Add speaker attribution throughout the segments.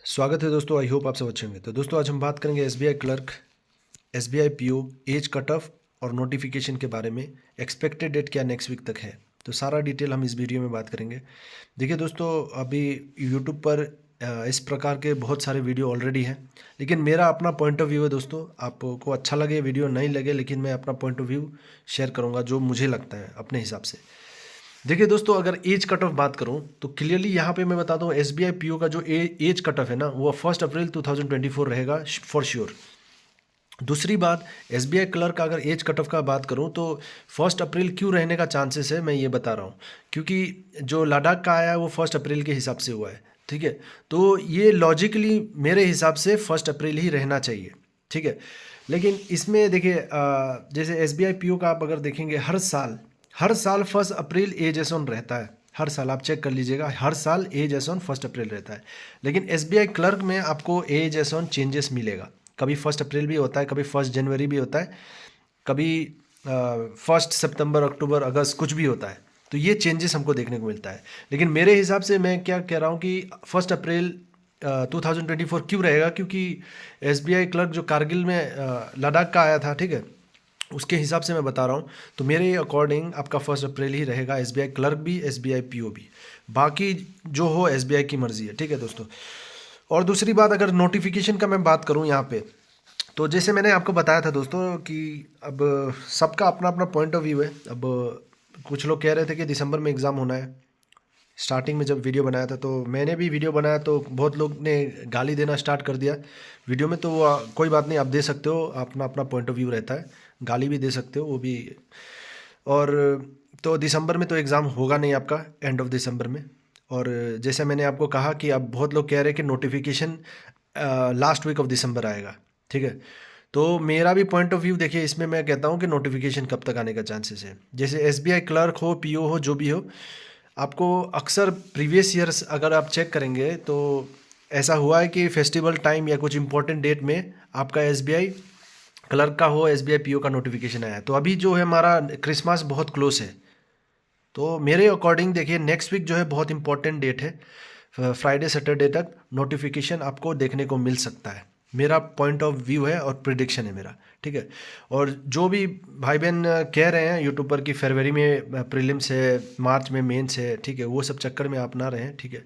Speaker 1: स्वागत है दोस्तों। आई होप आप सब अच्छे होंगे। तो दोस्तों आज हम बात करेंगे SBI clerk, SBI PO, age cut off और नोटिफिकेशन के बारे में। एक्सपेक्टेड डेट क्या नेक्स्ट वीक तक है, तो सारा डिटेल हम इस वीडियो में बात करेंगे। देखिए दोस्तों, अभी यूट्यूब पर इस प्रकार के बहुत सारे वीडियो ऑलरेडी हैं, लेकिन मेरा अपना पॉइंट ऑफ व्यू है दोस्तों। आपको अच्छा लगे वीडियो नहीं लगे, लेकिन मैं अपना पॉइंट ऑफ व्यू शेयर करूँगा जो मुझे लगता है अपने हिसाब से। देखिए दोस्तों, अगर एज कट ऑफ बात करूं तो क्लियरली यहाँ पे मैं बताता हूँ एसबीआई पीओ का जो एज कट ऑफ है ना, वो 1 अप्रैल 2024 रहेगा फॉर श्योर। दूसरी बात, एसबीआई क्लर्क का अगर एज कट ऑफ का बात करूं तो 1 अप्रैल क्यों रहने का चांसेस है, मैं ये बता रहा हूँ। क्योंकि जो लद्दाख का आया है वो 1 अप्रैल के हिसाब से हुआ है, ठीक है। तो ये लॉजिकली मेरे हिसाब से 1 अप्रैल ही रहना चाहिए, ठीक है। लेकिन इसमें देखिए जैसे एसबीआई पीओ का आप अगर देखेंगे, हर साल 1 अप्रैल एज एस ऑन रहता है। हर साल आप चेक कर लीजिएगा, हर साल एज एस ऑन 1 अप्रैल रहता है। लेकिन एसबीआई क्लर्क में आपको एज एस ऑन चेंजेस मिलेगा। कभी 1 अप्रैल भी होता है, कभी 1 जनवरी भी होता है, कभी 1 सितंबर, अक्टूबर, अगस्त कुछ भी होता है। तो ये चेंजेस हमको देखने को मिलता है। लेकिन मेरे हिसाब से मैं क्या कह रहा हूँ कि 1 अप्रैल 2024 क्यों रहेगा, क्योंकि एसबीआई क्लर्क जो कारगिल में लद्दाख का आया था, ठीक है, उसके हिसाब से मैं बता रहा हूँ। तो मेरे अकॉर्डिंग आपका 1 अप्रैल ही रहेगा, एसबीआई क्लर्क भी, एसबीआई पीओ भी। बाकी जो हो एसबीआई की मर्जी है, ठीक है दोस्तों। और दूसरी बात, अगर नोटिफिकेशन का मैं बात करूँ यहाँ पे, तो जैसे मैंने आपको बताया था दोस्तों कि अब सबका अपना अपना पॉइंट ऑफ व्यू है। अब कुछ लोग कह रहे थे कि दिसंबर में एग्ज़ाम होना है। स्टार्टिंग में जब वीडियो बनाया था तो मैंने भी वीडियो बनाया, तो बहुत लोग ने गाली देना स्टार्ट कर दिया वीडियो में। तो वो कोई बात नहीं, आप दे सकते हो, अपना अपना पॉइंट ऑफ व्यू रहता है, गाली भी दे सकते हो वो भी। और तो दिसंबर में तो एग्ज़ाम होगा नहीं आपका, एंड ऑफ दिसंबर में। और जैसे मैंने आपको कहा कि अब बहुत लोग कह रहे हैं कि notification last week of December आएगा, ठीक है। तो मेरा भी पॉइंट ऑफ व्यू देखिए, इसमें मैं कहता हूँ कि नोटिफिकेशन कब तक आने का चांसेस है। जैसे एसबीआई क्लर्क हो, पीओ हो, जो भी हो, आपको अक्सर प्रीवियस ईयर्स अगर आप चेक करेंगे तो ऐसा हुआ है कि फेस्टिवल टाइम या कुछ इंपॉर्टेंट डेट में आपका एसबीआई क्लर्क का हो, एसबीआई पीओ का नोटिफिकेशन आया है। तो अभी जो है हमारा क्रिसमस बहुत क्लोज है, तो मेरे अकॉर्डिंग देखिए नेक्स्ट वीक जो है बहुत इंपॉर्टेंट डेट है, फ्राइडे सैटरडे तक नोटिफिकेशन आपको देखने को मिल सकता है। मेरा पॉइंट ऑफ व्यू है और प्रिडिक्शन है मेरा, ठीक है। और जो भी भाई बहन कह रहे हैं यूट्यूब पर कि फरवरी में प्रीलिम्स है, मार्च में मेंस है, ठीक है, वो सब चक्कर में आप ना रहें, ठीक है।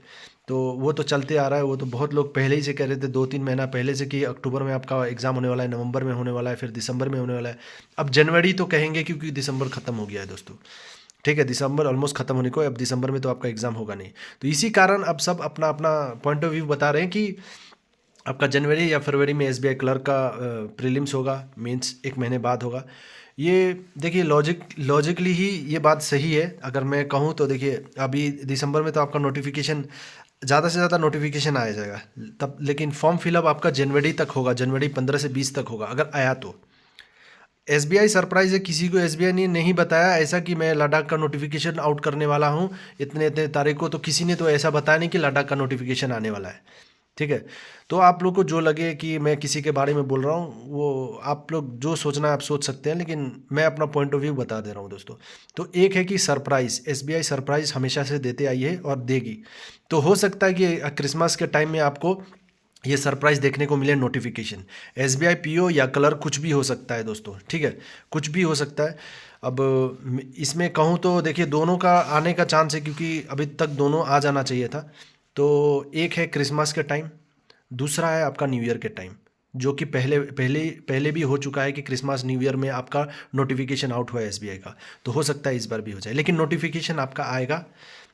Speaker 1: तो वो तो चलते आ रहा है, वो तो बहुत लोग पहले ही से कह रहे थे 2-3 महीना पहले से कि अक्टूबर में आपका एग्ज़ाम होने वाला है, नवंबर में होने वाला है, फिर दिसंबर में होने वाला है। अब जनवरी तो कहेंगे क्योंकि दिसंबर ख़त्म हो गया है दोस्तों, ठीक है। दिसंबर ऑलमोस्ट ख़त्म होने को है, अब दिसंबर में तो आपका एग्ज़ाम होगा नहीं। तो इसी कारण अब सब अपना अपना पॉइंट ऑफ व्यू बता रहे हैं कि आपका जनवरी या फरवरी में एसबीआई क्लर्क का प्रीलिम्स होगा, मीन्स 1 महीने बाद होगा। ये देखिए लॉजिकली ही ये बात सही है। अगर मैं कहूँ तो देखिए अभी दिसंबर में तो आपका नोटिफिकेशन, ज़्यादा से ज़्यादा नोटिफिकेशन आया जाएगा तब, लेकिन फॉर्म फिलअप आपका जनवरी तक होगा, जनवरी 15 से 20 तक होगा अगर आया तो। एसबीआई सरप्राइज है, किसी को एसबीआई ने नहीं बताया ऐसा कि मैं लद्दाख का नोटिफिकेशन आउट करने वाला हूँ इतने इतने तारीख को। तो किसी ने तो ऐसा बताया नहीं कि लद्दाख का नोटिफिकेशन आने वाला है, ठीक है। तो आप लोग को जो लगे कि मैं किसी के बारे में बोल रहा हूँ, वो आप लोग जो सोचना है आप सोच सकते हैं, लेकिन मैं अपना पॉइंट ऑफ व्यू बता दे रहा हूँ दोस्तों। तो एक है कि सरप्राइज, एसबीआई सरप्राइज हमेशा से देते आई है और देगी। तो हो सकता है कि क्रिसमस के टाइम में आपको ये सरप्राइज देखने को मिले नोटिफिकेशन। एसबीआई पीओ या क्लर्क कुछ भी हो सकता है दोस्तों, ठीक है, कुछ भी हो सकता है। अब इसमें कहूँ तो देखिए दोनों का आने का चांस है, क्योंकि अभी तक दोनों आ जाना चाहिए था। तो एक है क्रिसमस के टाइम, दूसरा है आपका न्यू ईयर के टाइम, जो कि पहले पहले पहले भी हो चुका है कि क्रिसमस न्यू ईयर में आपका नोटिफिकेशन आउट हुआ है एसबीआई का। तो हो सकता है इस बार भी हो जाए, लेकिन नोटिफिकेशन आपका आएगा।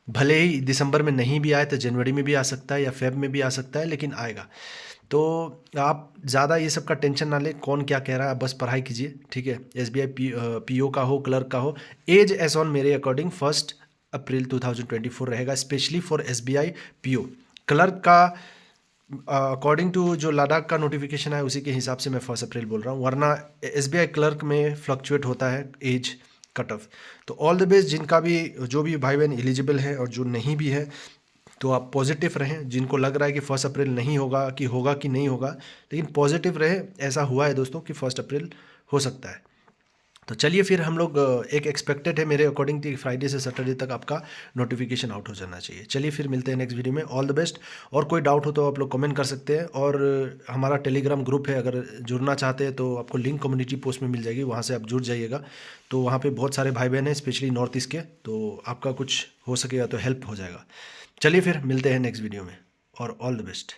Speaker 1: भले ही दिसंबर में नहीं भी आए तो जनवरी में भी आ सकता है या फेब में भी आ सकता है, लेकिन आएगा। तो आप ज़्यादा ये सब का टेंशन ना लें, कौन क्या कह रहा है, बस पढ़ाई कीजिए, ठीक है। एसबीआई पीओ का हो, क्लर्क का हो, एज एस ऑन मेरे अकॉर्डिंग 1 अप्रैल 2024 रहेगा, specially for SBI PO. Clerk का अकॉर्डिंग टू जो लद्दाख का नोटिफिकेशन है उसी के हिसाब से मैं 1 अप्रैल बोल रहा हूँ, वरना एसबीआई क्लर्क में फ्लक्चुएट होता है एज कट ऑफ। तो ऑल द बेस्ट जिनका भी, जो भी भाई बहन एलिजिबल है और जो नहीं भी है, तो आप पॉजिटिव रहें। जिनको लग रहा है कि 1 अप्रैल नहीं होगा कि नहीं होगा, लेकिन पॉजिटिव रहे। ऐसा हुआ है दोस्तों कि 1 अप्रैल हो सकता है। तो चलिए फिर हम लोग एक एक्सपेक्टेड है मेरे अकॉर्डिंग कि फ्राइडे से सैटरडे तक आपका नोटिफिकेशन आउट हो जाना चाहिए। चलिए फिर मिलते हैं नेक्स्ट वीडियो में। All the best. और कोई डाउट हो तो आप लोग कमेंट कर सकते हैं, और हमारा टेलीग्राम ग्रुप है, अगर जुड़ना चाहते हैं तो आपको लिंक कम्युनिटी पोस्ट में मिल जाएगी, वहाँ से आप जुड़ जाइएगा। तो वहाँ पे बहुत सारे भाई बहन हैं, स्पेशली नॉर्थ ईस्ट के, तो आपका कुछ हो सकेगा तो हेल्प हो जाएगा। चलिए फिर मिलते हैं नेक्स्ट वीडियो में, और ऑल द बेस्ट।